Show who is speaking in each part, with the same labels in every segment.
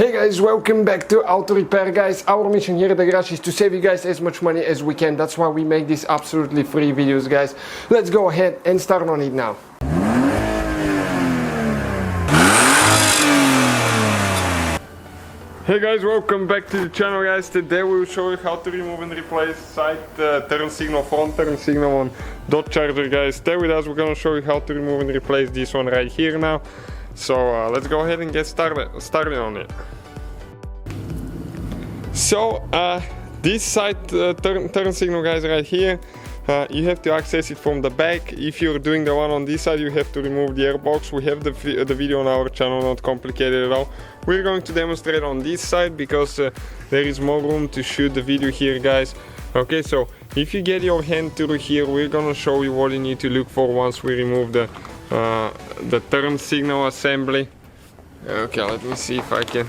Speaker 1: Hey guys, welcome back to Auto Repair, guys. Our mission here at the garage is to save you guys as much money as we can. That's why we make these absolutely free videos, guys. Let's go ahead and start on it now. Hey guys, welcome back to the channel, guys. Today we will show you how to remove and replace side turn signal, front turn signal on dot charger, guys. Stay with us, we're gonna show you how to remove and replace this one right here now. So let's go ahead and get started on it. So this side turn signal, guys, right here, you have to access it from the back. If you're doing the one on this side, you have to remove the airbox. We have the video on our channel, not complicated at all. We're going to demonstrate on this side because there is more room to shoot the video here, guys. Okay, so if you get your hand through here, we're gonna show you what you need to look for once we remove the turn signal assembly. Okay, let me see if I can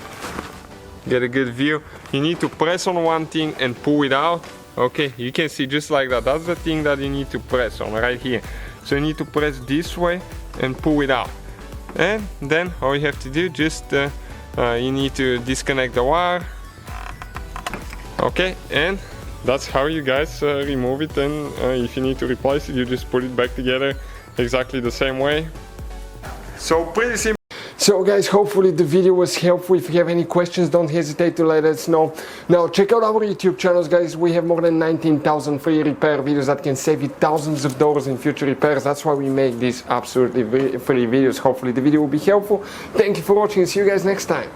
Speaker 1: get a good view. You need to press on one thing and pull it out. Okay, you can see just like that. That's the thing that you need to press on right here. So you need to press this way and pull it out. And then all you have to do, just you need to disconnect the wire. Okay, and that's how you guys remove it. And if you need to replace it, you just put it back together exactly the same way. So pretty simple. So guys, hopefully the video was helpful. If you have any questions, don't hesitate to let us know. Now check out our YouTube channels, guys. We have more than 19,000 free repair videos that can save you thousands of dollars in future repairs. That's why we make these absolutely free videos. Hopefully the video will be helpful. Thank you for watching. See you guys next time.